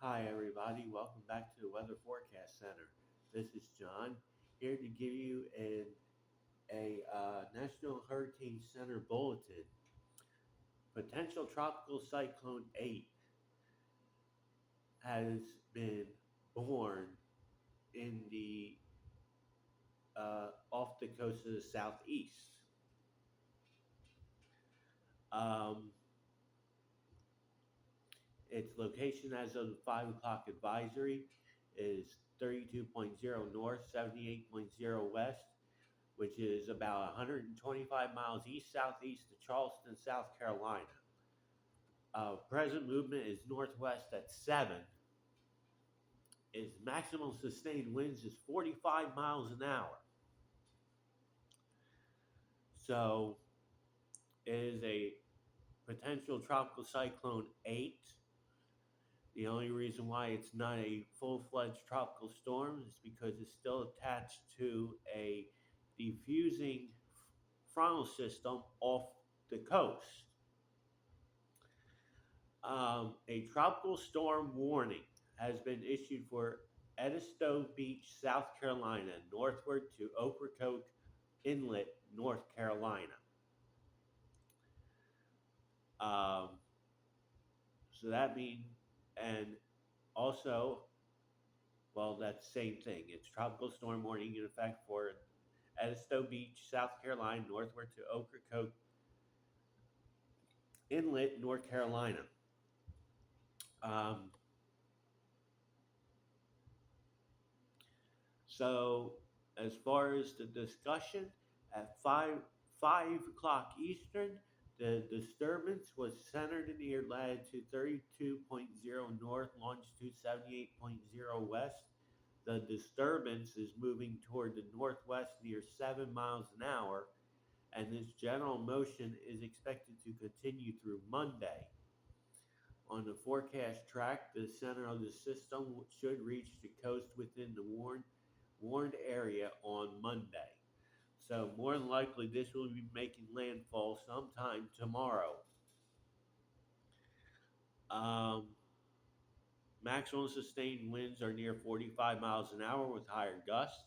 Hi, everybody. Welcome back to the Weather Forecast Center. This is John here to give you a National Hurricane Center bulletin. Potential Tropical Cyclone 8 has been born in the off the coast of the southeast. Um, its location as of the 5 o'clock advisory is 32.0 north, 78.0 west, which is about 125 miles east southeast of Charleston, South Carolina. Present movement is northwest at 7. Its maximum sustained winds is 45 miles an hour. So it is a potential tropical cyclone 8. The only reason why it's not a full-fledged tropical storm is because it's still attached to a diffusing frontal system off the coast. A tropical storm warning has been issued for Edisto Beach, South Carolina, northward to Ocracoke Inlet, North Carolina. Um, so that means, and also, well, that's the same thing. It's tropical storm warning in effect for Edisto Beach, South Carolina, northward to Ocracoke Inlet, North Carolina. Um, So, as far as the discussion, at 5 o'clock Eastern, the disturbance was centered near latitude 32.0 north, longitude 78.0 west. The disturbance is moving toward the northwest near 7 miles an hour, and this general motion is expected to continue through Monday. On the forecast track, the center of the system should reach the coast within the warned area on Monday. So more than likely, this will be making landfall sometime tomorrow. Um, Maximum sustained winds are near 45 miles an hour with higher gusts.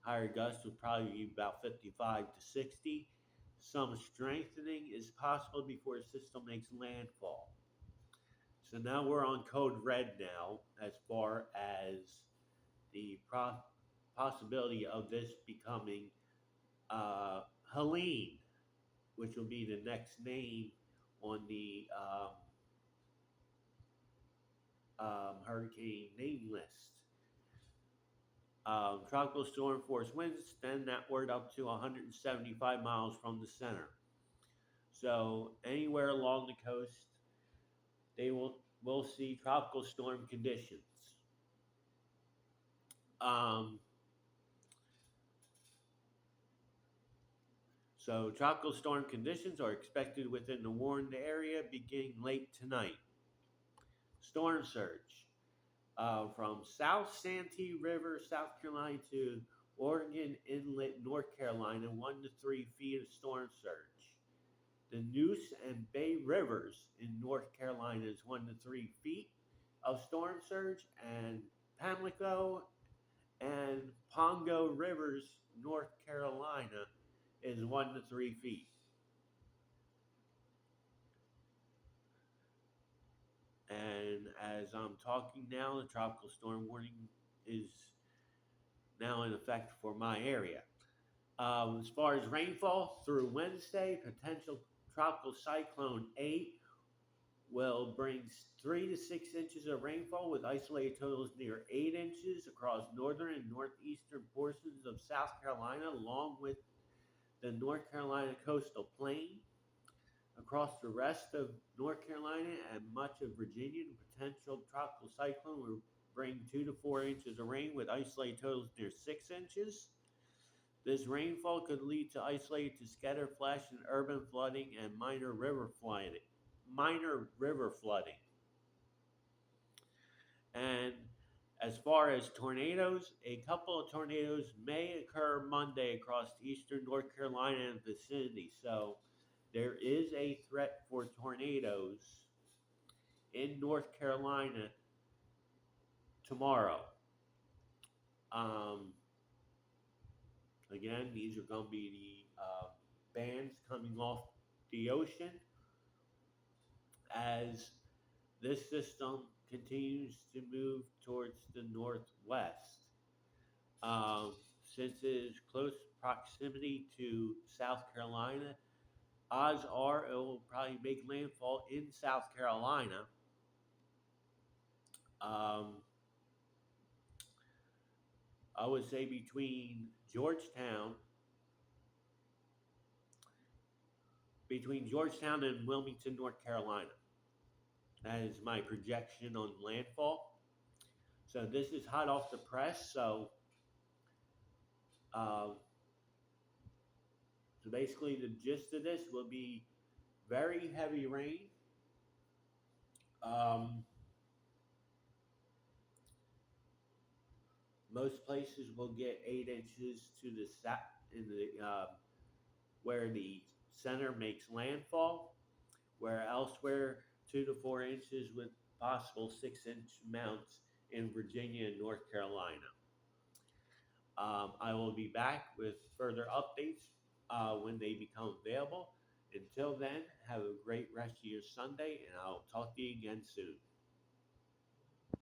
Higher gusts would probably be about 55 to 60. Some strengthening is possible before the system makes landfall. So now we're on code red now as far as the possibility of this becoming Helene, which will be the next name on the hurricane name list. Tropical storm force winds extend that word up to 175 miles from the center. So anywhere along the coast, they will see tropical storm conditions. Um, so tropical storm conditions are expected within the warned area beginning late tonight. Storm surge. From South Santee River, South Carolina to Oregon Inlet, North Carolina, 1 to 3 feet of storm surge. The Neuse and Bay Rivers in North Carolina is 1 to 3 feet of storm surge, and Pamlico and Pongo Rivers, North Carolina, is 1 to 3 feet. And as I'm talking now, the tropical storm warning is now in effect for my area. As far as rainfall through Wednesday, potential tropical cyclone 8 will bring 3 to 6 inches of rainfall with isolated totals near 8 inches across northern and northeastern portions of South Carolina, along with the North Carolina coastal plain. Across the rest of North Carolina and much of Virginia, the potential tropical cyclone will bring 2 to 4 inches of rain with isolated totals near 6 inches. This rainfall could lead to isolated to scatter flash and urban flooding and minor river flooding. And as far as tornadoes, a couple of tornadoes may occur Monday across eastern North Carolina and vicinity. So there is a threat for tornadoes in North Carolina tomorrow. Um, Again, these are going to be the bands coming off the ocean as this system continues to move towards the northwest. Um, since it is close proximity to South Carolina, odds are it will probably make landfall in South Carolina. Um, I would say between Georgetown and Wilmington, North Carolina. That is my projection on landfall. So this is hot off the press. Uh, so basically, the gist of this will be very heavy rain. Um, Most places will get 8 inches to the in the where the center makes landfall, where elsewhere 2 to 4 inches with possible 6 inch amounts in Virginia and North Carolina. I will be back with further updates when they become available. Until then, have a great rest of your Sunday, and I'll talk to you again soon.